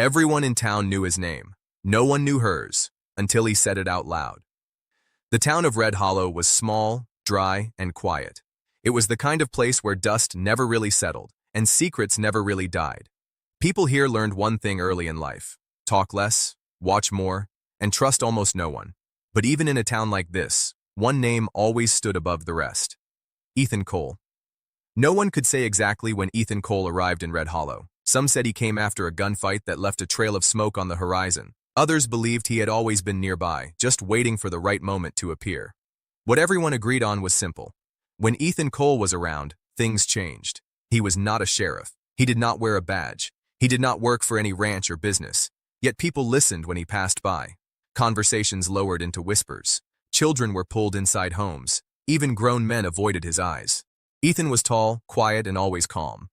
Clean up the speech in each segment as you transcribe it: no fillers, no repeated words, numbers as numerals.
Everyone in town knew his name. No one knew hers, until he said it out loud. The town of Red Hollow was small, dry, and quiet. It was the kind of place where dust never really settled, and secrets never really died. People here learned one thing early in life: talk less, watch more, and trust almost no one. But even in a town like this, one name always stood above the rest: Ethan Cole. No one could say exactly when Ethan Cole arrived in Red Hollow. Some said he came after a gunfight that left a trail of smoke on the horizon. Others believed he had always been nearby, just waiting for the right moment to appear. What everyone agreed on was simple. When Ethan Cole was around, things changed. He was not a sheriff. He did not wear a badge. He did not work for any ranch or business. Yet people listened when he passed by. Conversations lowered into whispers. Children were pulled inside homes. Even grown men avoided his eyes. Ethan was tall, quiet, and always calm.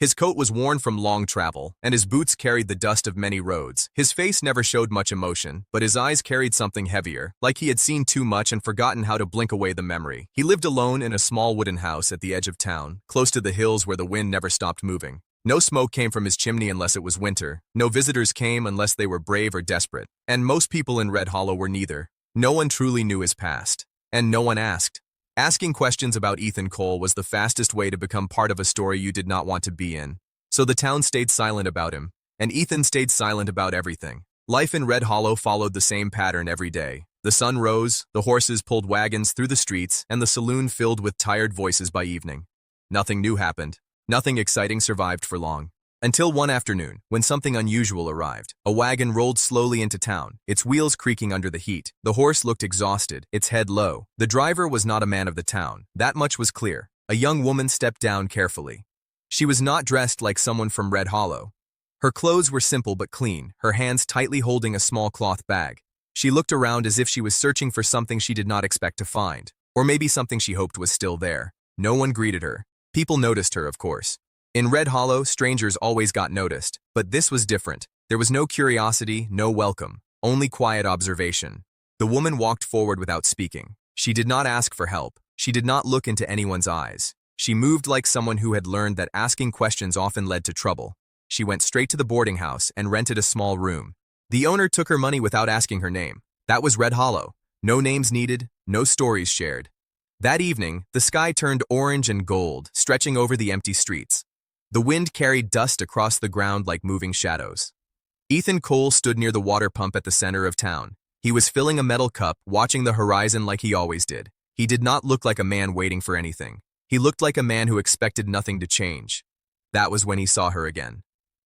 His coat was worn from long travel, and his boots carried the dust of many roads. His face never showed much emotion, but his eyes carried something heavier, like he had seen too much and forgotten how to blink away the memory. He lived alone in a small wooden house at the edge of town, close to the hills where the wind never stopped moving. No smoke came from his chimney unless it was winter. No visitors came unless they were brave or desperate. And most people in Red Hollow were neither. No one truly knew his past. And no one asked. Asking questions about Ethan Cole was the fastest way to become part of a story you did not want to be in. So the town stayed silent about him, and Ethan stayed silent about everything. Life in Red Hollow followed the same pattern every day. The sun rose, the horses pulled wagons through the streets, and the saloon filled with tired voices by evening. Nothing new happened. Nothing exciting survived for long. Until one afternoon, when something unusual arrived. A wagon rolled slowly into town, its wheels creaking under the heat. The horse looked exhausted, its head low. The driver was not a man of the town. That much was clear. A young woman stepped down carefully. She was not dressed like someone from Red Hollow. Her clothes were simple but clean, her hands tightly holding a small cloth bag. She looked around as if she was searching for something she did not expect to find, or maybe something she hoped was still there. No one greeted her. People noticed her, of course. In Red Hollow, strangers always got noticed, but this was different. There was no curiosity, no welcome, only quiet observation. The woman walked forward without speaking. She did not ask for help. She did not look into anyone's eyes. She moved like someone who had learned that asking questions often led to trouble. She went straight to the boarding house and rented a small room. The owner took her money without asking her name. That was Red Hollow. No names needed, no stories shared. That evening, the sky turned orange and gold, stretching over the empty streets. The wind carried dust across the ground like moving shadows. Ethan Cole stood near the water pump at the center of town. He was filling a metal cup, watching the horizon like he always did. He did not look like a man waiting for anything. He looked like a man who expected nothing to change. That was when he saw her again.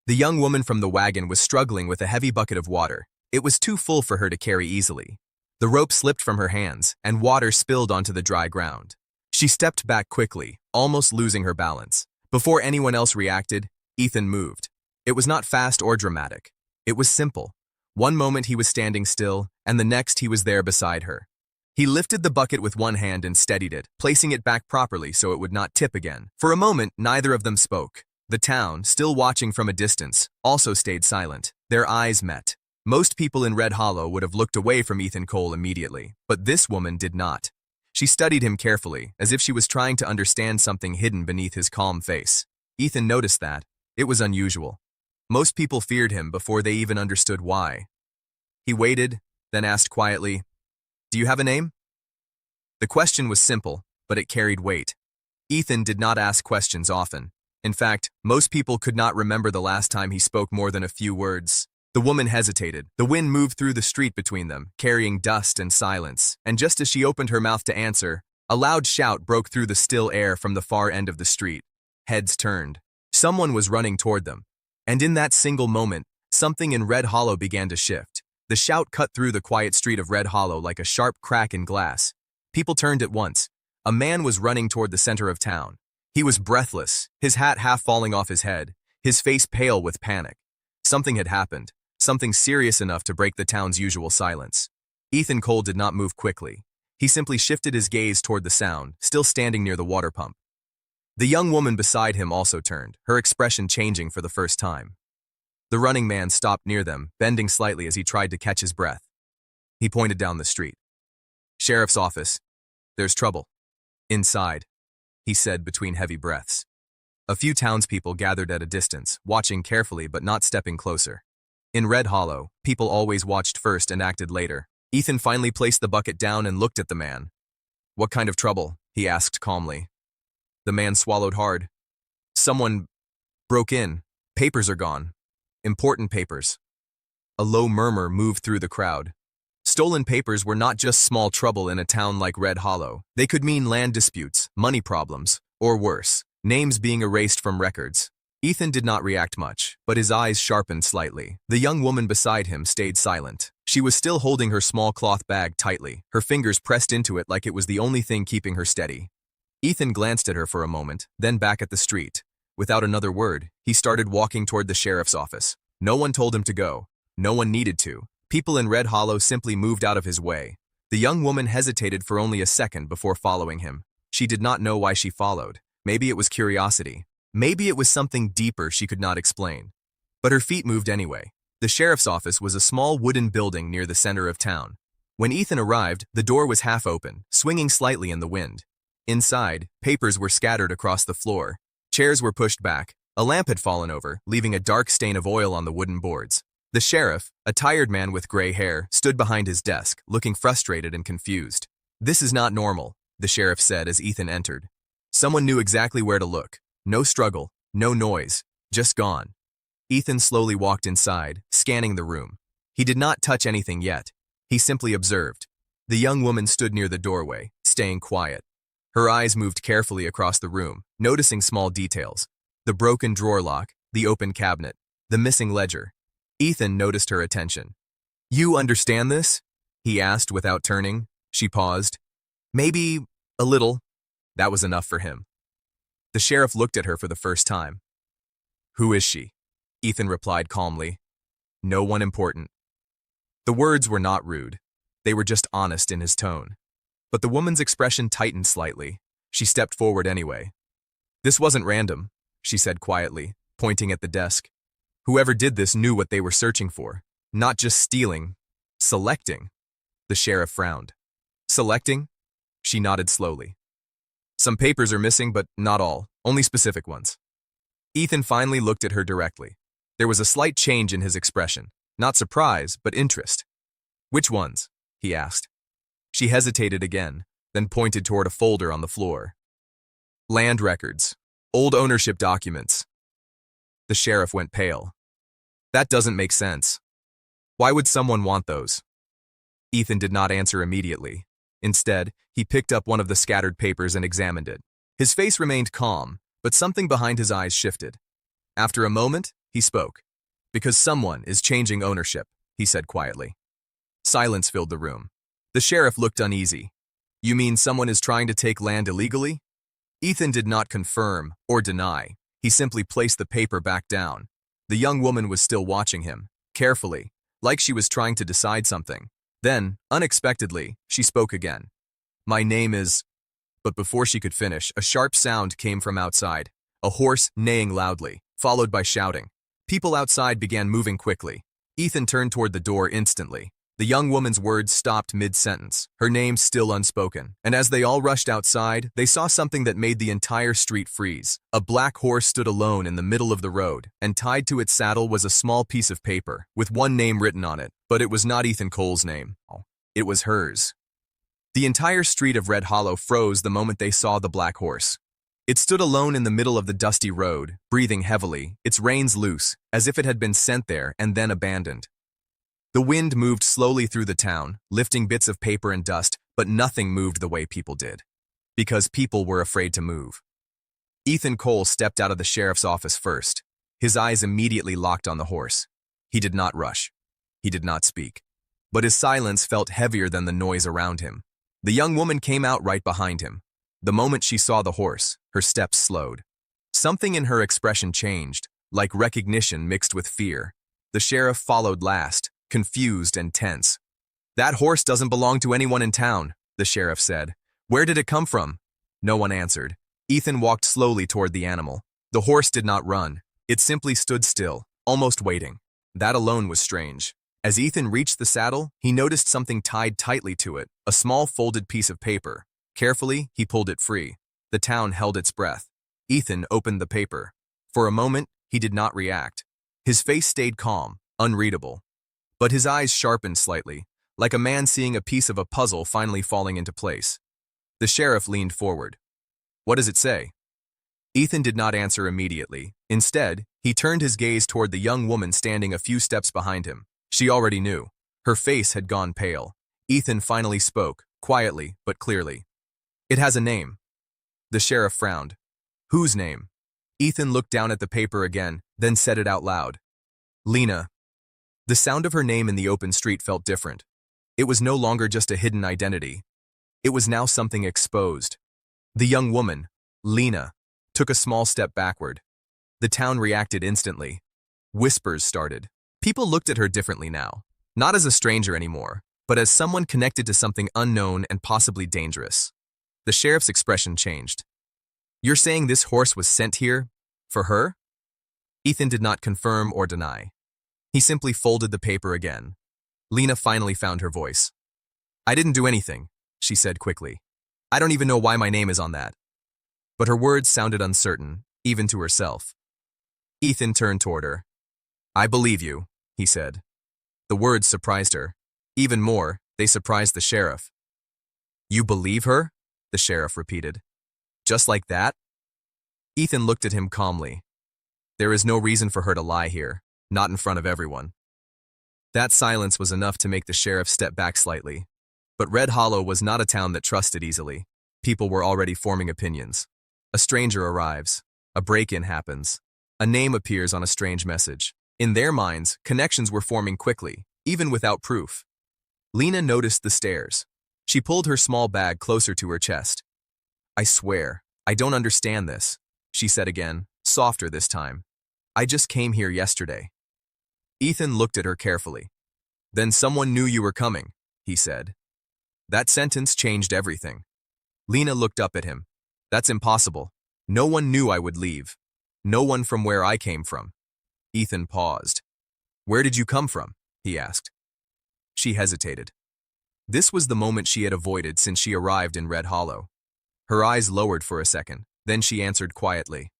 The young woman from the wagon was struggling with a heavy bucket of water. It was too full for her to carry easily. The rope slipped from her hands, and water spilled onto the dry ground. She stepped back quickly, almost losing her balance. Before anyone else reacted, Ethan moved. It was not fast or dramatic. It was simple. One moment he was standing still, and the next he was there beside her. He lifted the bucket with one hand and steadied it, placing it back properly so it would not tip again. For a moment, neither of them spoke. The town, still watching from a distance, also stayed silent. Their eyes met. Most people in Red Hollow would have looked away from Ethan Cole immediately, but this woman did not. She studied him carefully, as if she was trying to understand something hidden beneath his calm face. Ethan noticed that. It was unusual. Most people feared him before they even understood why. He waited, then asked quietly, "Do you have a name?" The question was simple, but it carried weight. Ethan did not ask questions often. In fact, most people could not remember the last time he spoke more than a few words. The woman hesitated. The wind moved through the street between them, carrying dust and silence. And just as she opened her mouth to answer, a loud shout broke through the still air from the far end of the street. Heads turned. Someone was running toward them. And in that single moment, something in Red Hollow began to shift. The shout cut through the quiet street of Red Hollow like a sharp crack in glass. People turned at once. A man was running toward the center of town. He was breathless, his hat half falling off his head, his face pale with panic. Something had happened. Something serious enough to break the town's usual silence. Ethan Cole did not move quickly. He simply shifted his gaze toward the sound, still standing near the water pump. The young woman beside him also turned, her expression changing for the first time. The running man stopped near them, bending slightly as he tried to catch his breath. He pointed down the street. "Sheriff's office. There's trouble." "Inside," he said between heavy breaths. A few townspeople gathered at a distance, watching carefully but not stepping closer. In Red Hollow, people always watched first and acted later. Ethan finally placed the bucket down and looked at the man. "What kind of trouble?" he asked calmly. The man swallowed hard. "Someone broke in. Papers are gone. Important papers." A low murmur moved through the crowd. Stolen papers were not just small trouble in a town like Red Hollow. They could mean land disputes, money problems, or worse, names being erased from records. Ethan did not react much, but his eyes sharpened slightly. The young woman beside him stayed silent. She was still holding her small cloth bag tightly, her fingers pressed into it like it was the only thing keeping her steady. Ethan glanced at her for a moment, then back at the street. Without another word, he started walking toward the sheriff's office. No one told him to go. No one needed to. People in Red Hollow simply moved out of his way. The young woman hesitated for only a second before following him. She did not know why she followed. Maybe it was curiosity. Maybe it was something deeper she could not explain. But her feet moved anyway. The sheriff's office was a small wooden building near the center of town. When Ethan arrived, the door was half open, swinging slightly in the wind. Inside, papers were scattered across the floor. Chairs were pushed back. A lamp had fallen over, leaving a dark stain of oil on the wooden boards. The sheriff, a tired man with gray hair, stood behind his desk, looking frustrated and confused. "This is not normal," the sheriff said as Ethan entered. Someone knew exactly where to look. No struggle, no noise, just gone. Ethan slowly walked inside, scanning the room. He did not touch anything yet. He simply observed. The young woman stood near the doorway, staying quiet. Her eyes moved carefully across the room, noticing small details. The broken drawer lock, the open cabinet, the missing ledger. Ethan noticed her attention. "You understand this?" he asked without turning. She paused. "Maybe a little." That was enough for him. The sheriff looked at her for the first time. "Who is she?" Ethan replied calmly. "No one important." The words were not rude. They were just honest in his tone. But the woman's expression tightened slightly. She stepped forward anyway. "This wasn't random," she said quietly, pointing at the desk. "Whoever did this knew what they were searching for. Not just stealing, selecting." The sheriff frowned. "Selecting?" She nodded slowly. "Some papers are missing, but not all, only specific ones." Ethan finally looked at her directly. There was a slight change in his expression, not surprise, but interest. "Which ones?" he asked. She hesitated again, then pointed toward a folder on the floor. "Land records, old ownership documents." The sheriff went pale. "That doesn't make sense. Why would someone want those?" Ethan did not answer immediately. Instead, he picked up one of the scattered papers and examined it. His face remained calm, but something behind his eyes shifted. After a moment, he spoke. "Because someone is changing ownership," he said quietly. Silence filled the room. The sheriff looked uneasy. "You mean someone is trying to take land illegally?" Ethan did not confirm or deny. He simply placed the paper back down. The young woman was still watching him, carefully, like she was trying to decide something. Then, unexpectedly, she spoke again. "My name is—" But before she could finish, a sharp sound came from outside, a horse neighing loudly, followed by shouting. People outside began moving quickly. Ethan turned toward the door instantly. The young woman's words stopped mid-sentence, her name still unspoken, and as they all rushed outside, they saw something that made the entire street freeze. A black horse stood alone in the middle of the road, and tied to its saddle was a small piece of paper, with one name written on it, but it was not Ethan Cole's name. It was hers. The entire street of Red Hollow froze the moment they saw the black horse. It stood alone in the middle of the dusty road, breathing heavily, its reins loose, as if it had been sent there and then abandoned. The wind moved slowly through the town, lifting bits of paper and dust, but nothing moved the way people did. Because people were afraid to move. Ethan Cole stepped out of the sheriff's office first. His eyes immediately locked on the horse. He did not rush. He did not speak. But his silence felt heavier than the noise around him. The young woman came out right behind him. The moment she saw the horse, her steps slowed. Something in her expression changed, like recognition mixed with fear. The sheriff followed last, confused and tense. "That horse doesn't belong to anyone in town," the sheriff said. "Where did it come from?" No one answered. Ethan walked slowly toward the animal. The horse did not run. It simply stood still, almost waiting. That alone was strange. As Ethan reached the saddle, he noticed something tied tightly to it, a small folded piece of paper. Carefully, he pulled it free. The town held its breath. Ethan opened the paper. For a moment, he did not react. His face stayed calm, unreadable. But his eyes sharpened slightly, like a man seeing a piece of a puzzle finally falling into place. The sheriff leaned forward. "What does it say?" Ethan did not answer immediately. Instead, he turned his gaze toward the young woman standing a few steps behind him. She already knew. Her face had gone pale. Ethan finally spoke, quietly but clearly. "It has a name." The sheriff frowned. "Whose name?" Ethan looked down at the paper again, then said it out loud. "Lena." The sound of her name in the open street felt different. It was no longer just a hidden identity. It was now something exposed. The young woman, Lena, took a small step backward. The town reacted instantly. Whispers started. People looked at her differently now, not as a stranger anymore, but as someone connected to something unknown and possibly dangerous. The sheriff's expression changed. "You're saying this horse was sent here? For her?" Ethan did not confirm or deny. He simply folded the paper again. Lena finally found her voice. "I didn't do anything," she said quickly. "I don't even know why my name is on that." But her words sounded uncertain, even to herself. Ethan turned toward her. "I believe you," he said. The words surprised her. Even more, they surprised the sheriff. "You believe her?" the sheriff repeated. "Just like that?" Ethan looked at him calmly. "There is no reason for her to lie here, not in front of everyone." That silence was enough to make the sheriff step back slightly. But Red Hollow was not a town that trusted easily. People were already forming opinions. A stranger arrives. A break-in happens. A name appears on a strange message. In their minds, connections were forming quickly, even without proof. Lena noticed the stares. She pulled her small bag closer to her chest. "I swear, I don't understand this," she said again, softer this time. "I just came here yesterday." Ethan looked at her carefully. "Then someone knew you were coming," he said. That sentence changed everything. Lena looked up at him. "That's impossible. No one knew I would leave. No one from where I came from." Ethan paused. "Where did you come from?" he asked. She hesitated. This was the moment she had avoided since she arrived in Red Hollow. Her eyes lowered for a second, then she answered quietly.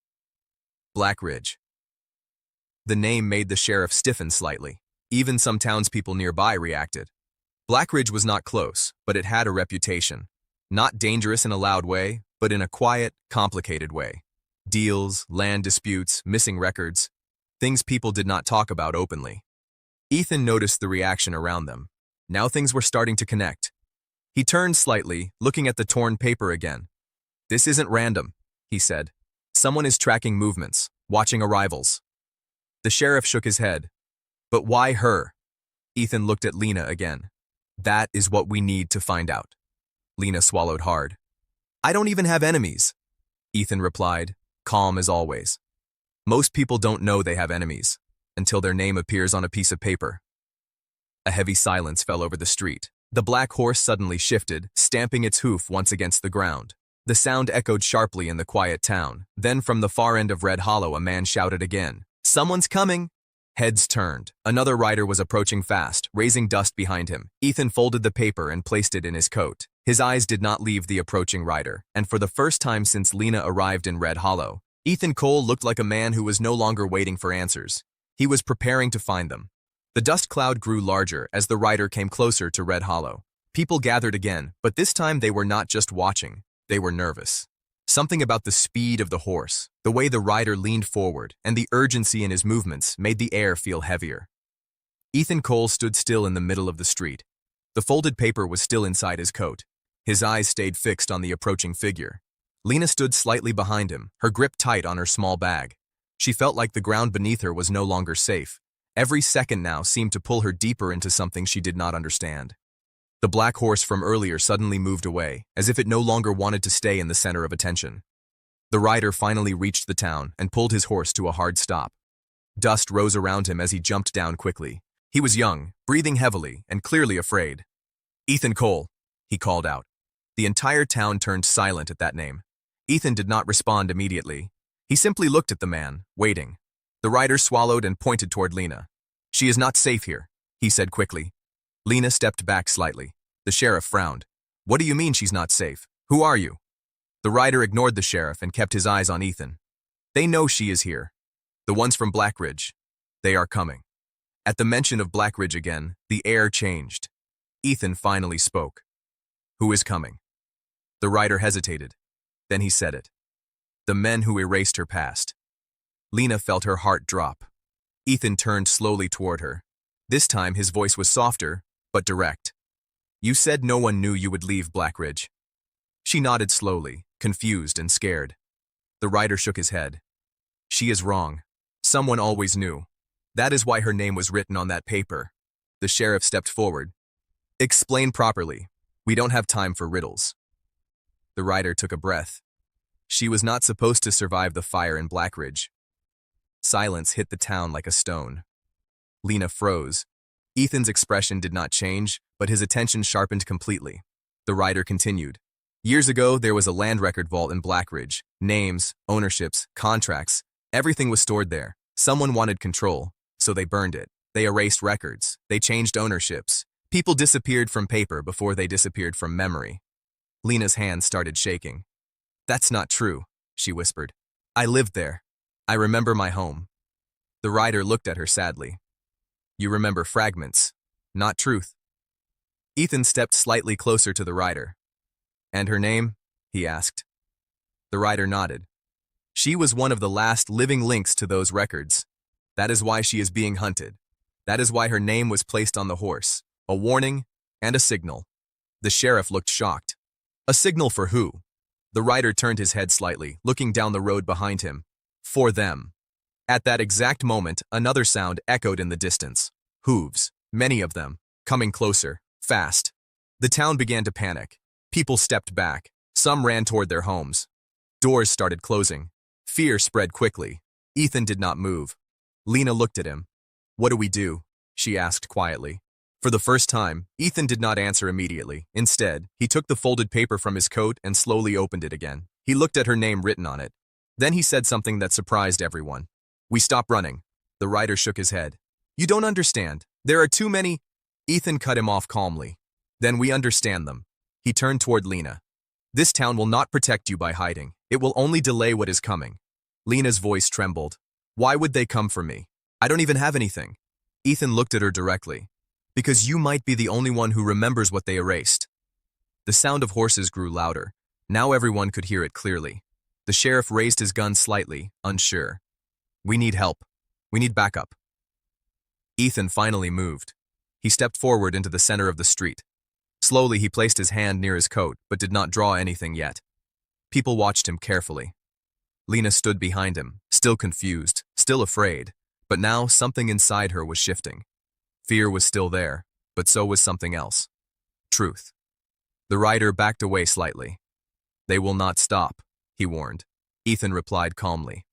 "Black Ridge." The name made the sheriff stiffen slightly. Even some townspeople nearby reacted. Black Ridge was not close, but it had a reputation. Not dangerous in a loud way, but in a quiet, complicated way. Deals, land disputes, missing records. Things people did not talk about openly. Ethan noticed the reaction around them. Now things were starting to connect. He turned slightly, looking at the torn paper again. "This isn't random," he said. "Someone is tracking movements, watching arrivals." The sheriff shook his head. "But why her?" Ethan looked at Lena again. "That is what we need to find out." Lena swallowed hard. "I don't even have enemies," Ethan replied, calm as always. "Most people don't know they have enemies until their name appears on a piece of paper." A heavy silence fell over the street. The black horse suddenly shifted, stamping its hoof once against the ground. The sound echoed sharply in the quiet town. Then from the far end of Red Hollow, a man shouted again, "Someone's coming!" Heads turned. Another rider was approaching fast, raising dust behind him. Ethan folded the paper and placed it in his coat. His eyes did not leave the approaching rider, and for the first time since Lena arrived in Red Hollow, Ethan Cole looked like a man who was no longer waiting for answers. He was preparing to find them. The dust cloud grew larger as the rider came closer to Red Hollow. People gathered again, but this time they were not just watching, they were nervous. Something about the speed of the horse, the way the rider leaned forward, and the urgency in his movements made the air feel heavier. Ethan Cole stood still in the middle of the street. The folded paper was still inside his coat. His eyes stayed fixed on the approaching figure. Lena stood slightly behind him, her grip tight on her small bag. She felt like the ground beneath her was no longer safe. Every second now seemed to pull her deeper into something she did not understand. The black horse from earlier suddenly moved away, as if it no longer wanted to stay in the center of attention. The rider finally reached the town and pulled his horse to a hard stop. Dust rose around him as he jumped down quickly. He was young, breathing heavily, and clearly afraid. "Ethan Cole," he called out. The entire town turned silent at that name. Ethan did not respond immediately. He simply looked at the man, waiting. The rider swallowed and pointed toward Lena. "She is not safe here," he said quickly. Lena stepped back slightly. The sheriff frowned. "What do you mean she's not safe? Who are you?" The rider ignored the sheriff and kept his eyes on Ethan. "They know she is here. The ones from Black Ridge. They are coming." At the mention of Black Ridge again, the air changed. Ethan finally spoke. "Who is coming?" The rider hesitated. Then he said it. "The men who erased her past." Lena felt her heart drop. Ethan turned slowly toward her. This time his voice was softer, but direct. "You said no one knew you would leave Black Ridge." She nodded slowly, confused and scared. The rider shook his head. "She is wrong. Someone always knew. That is why her name was written on that paper." The sheriff stepped forward. "Explain properly. We don't have time for riddles." The rider took a breath. She was not supposed to survive the fire in Black Ridge. Silence hit the town like a stone. Lena froze. Ethan's expression did not change, but his attention sharpened completely. The rider continued. "Years ago, there was a land record vault in Black Ridge. Names, ownerships, contracts, everything was stored there. Someone wanted control, so they burned it. They erased records. They changed ownerships. People disappeared from paper before they disappeared from memory." Lena's hands started shaking. "That's not true," she whispered. "I lived there. I remember my home." The rider looked at her sadly. "You remember fragments, not truth." Ethan stepped slightly closer to the rider. "And her name?" he asked. The rider nodded. "She was one of the last living links to those records. That is why she is being hunted. That is why her name was placed on the horse. A warning and a signal." The sheriff looked shocked. "A signal for who?" The rider turned his head slightly, looking down the road behind him. "For them." At that exact moment, another sound echoed in the distance. Hooves, many of them, coming closer, fast. The town began to panic. People stepped back. Some ran toward their homes. Doors started closing. Fear spread quickly. Ethan did not move. Lena looked at him. "What do we do?" she asked quietly. For the first time, Ethan did not answer immediately. Instead, he took the folded paper from his coat and slowly opened it again. He looked at her name written on it. Then he said something that surprised everyone. "We stop running." The rider shook his head. "You don't understand. There are too many—" Ethan cut him off calmly. "Then we understand them." He turned toward Lena. "This town will not protect you by hiding. It will only delay what is coming." Lena's voice trembled. "Why would they come for me? I don't even have anything." Ethan looked at her directly. "Because you might be the only one who remembers what they erased." The sound of horses grew louder. Now everyone could hear it clearly. The sheriff raised his gun slightly, unsure. "We need help. We need backup." Ethan finally moved. He stepped forward into the center of the street. Slowly, he placed his hand near his coat, but did not draw anything yet. People watched him carefully. Lena stood behind him, still confused, still afraid, but now something inside her was shifting. Fear was still there, but so was something else. Truth. The rider backed away slightly. "They will not stop," he warned. Ethan replied calmly.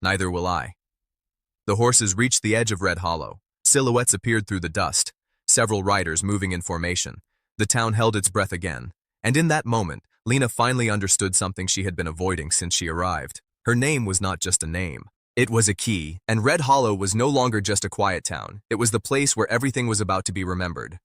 "Neither will I." The horses reached the edge of Red Hollow. Silhouettes appeared through the dust, several riders moving in formation. The town held its breath again, and in that moment, Lena finally understood something she had been avoiding since she arrived. Her name was not just a name. It was a key, and Red Hollow was no longer just a quiet town. It was the place where everything was about to be remembered.